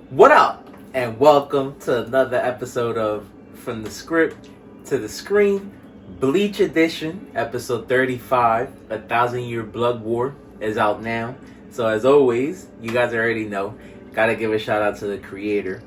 What up? And welcome to another episode of From the Script to the Screen, Bleach Edition, episode 35, 1,000-Year Blood War is out now. So as always, you guys already know, gotta give a shout out to the creator,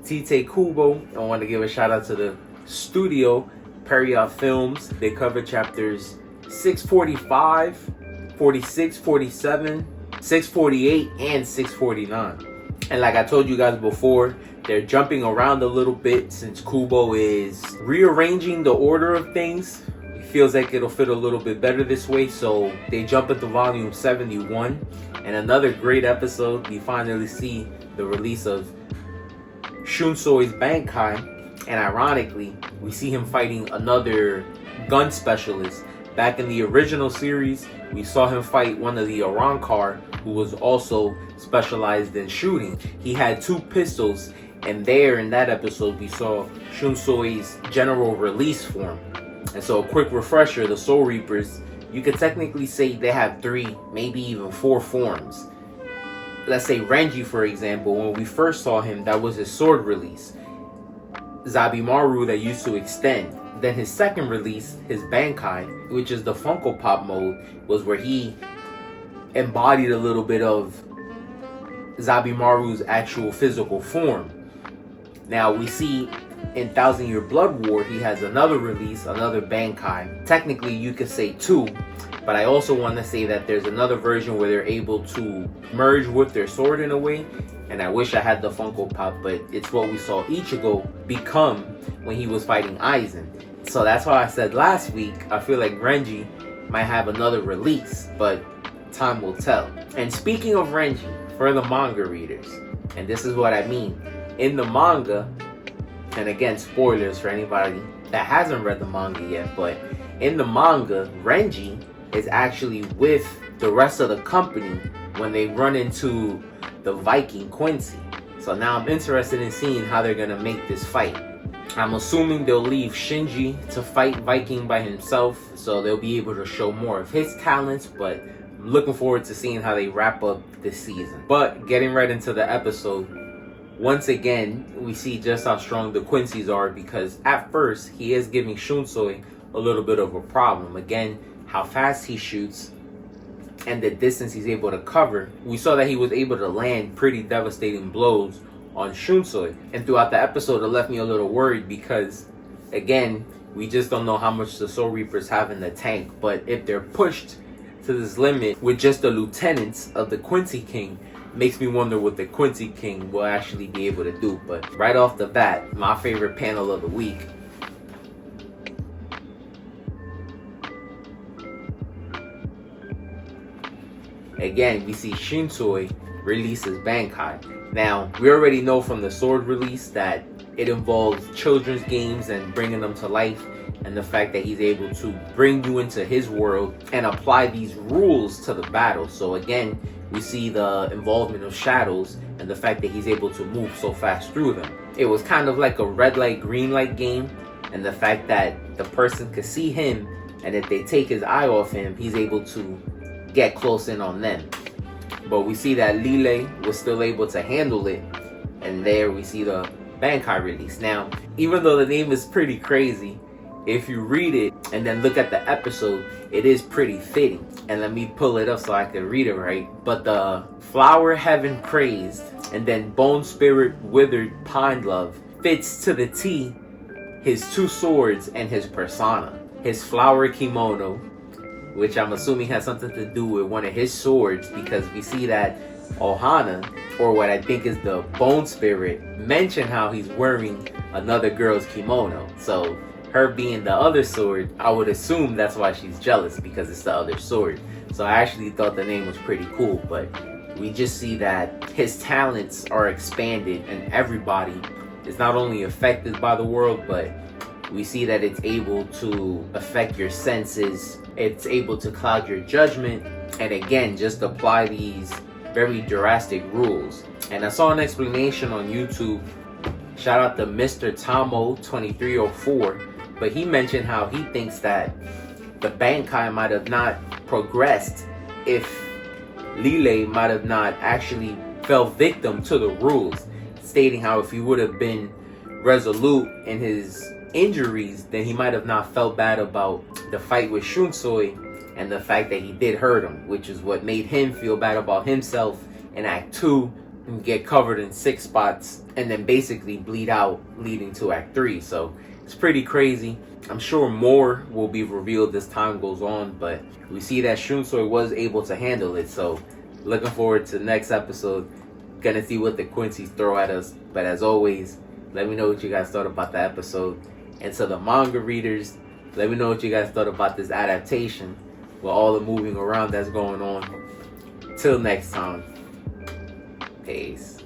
Tite Kubo. I want to give a shout out to the Studio Perriot films. They cover chapters 645, 46, 47, 648, and 649. And like I told you guys before, they're jumping around a little bit since Kubo is rearranging the order of things. It feels like it'll fit a little bit better this way, so they jump into volume 71. And another great episode, we finally see the release of Shunsoi's Bankai. And ironically, we see him fighting another gun specialist. Back in the original series, we saw him fight one of the Arankar, who was also specialized in shooting. He had two pistols, and there in that episode, we saw Shunsoi's general release form. And so a quick refresher, the Soul Reapers, you could technically say they have 3, maybe even 4 forms. Let's say Renji, for example, when we first saw him, that was his sword release. Zabimaru that used to extend. Then his second release, his Bankai, which is the Funko Pop mode, was where he embodied a little bit of Zabimaru's actual physical form. Now we see in 1,000-Year Blood War, he has another release, another Bankai. Technically, you could say 2, but I also want to say that there's another version where they're able to merge with their sword in a way. And I wish I had the Funko Pop, but it's what we saw Ichigo become when he was fighting Aizen. So that's why I said last week, I feel like Renji might have another release, but time will tell. And speaking of Renji, for the manga readers, and this is what I mean, in the manga, and again, spoilers for anybody that hasn't read the manga yet, but in the manga, Renji is actually with the rest of the company when they run into the Viking Quincy. So now I'm interested in seeing how they're gonna make this fight. I'm assuming they'll leave Shinji to fight Viking by himself, so they'll be able to show more of his talents, but I'm looking forward to seeing how they wrap up this season. But getting right into the episode, once again, we see just how strong the Quincy's are, because at first, he is giving Shunsoi a little bit of a problem. Again, how fast he shoots and the distance he's able to cover. We saw that he was able to land pretty devastating blows on Shunsoi. And throughout the episode, it left me a little worried because, again, we just don't know how much the Soul Reapers have in the tank. But if they're pushed to this limit with just the lieutenants of the Quincy King, makes me wonder what the Quincy King will actually be able to do. But right off the bat, my favorite panel of the week. Again, we see Shunsoi release his Bankai. Now, we already know from the sword release that it involves children's games and bringing them to life, and the fact that he's able to bring you into his world and apply these rules to the battle. So again, we see the involvement of shadows and the fact that he's able to move so fast through them. It was kind of like a red light, green light game, and the fact that the person could see him, and if they take his eye off him, he's able to get close in on them. But we see that Lile was still able to handle it, and there we see the Bankai release. Now, even though the name is pretty crazy, if you read it and then look at the episode, it is pretty fitting. And let me pull it up so I can read it right. But the flower heaven praised, and then bone spirit withered pine love, fits to the T his 2 swords and his persona. His flower kimono, which I'm assuming has something to do with one of his swords, because we see that Ohana, or what I think is the Bone Spirit, mentioned how he's wearing another girl's kimono. So her being the other sword, I would assume that's why she's jealous, because it's the other sword. So I actually thought the name was pretty cool, but we just see that his talents are expanded and everybody is not only affected by the world, but we see that it's able to affect your senses, it's able to cloud your judgment, and again, just apply these very drastic rules. And I saw an explanation on YouTube, shout out to Mr. Tomo 2304, but he mentioned how he thinks that the Bankai might have not progressed if Lile might have not actually fell victim to the rules. stating how if he would have been resolute in his injuries, then he might have not felt bad about the fight with Shunsui and the fact that he did hurt him, which is what made him feel bad about himself in Act 2 and get covered in 6 spots and then basically bleed out leading to Act 3. So it's pretty crazy. I'm sure more will be revealed as time goes on, but we see that Shunsui was able to handle it. So looking forward to the next episode. Gonna see what the Quincy's throw at us. But as always, let me know what you guys thought about the episode. And to the manga readers, let me know what you guys thought about this adaptation with all the moving around that's going on. Till next time. Peace.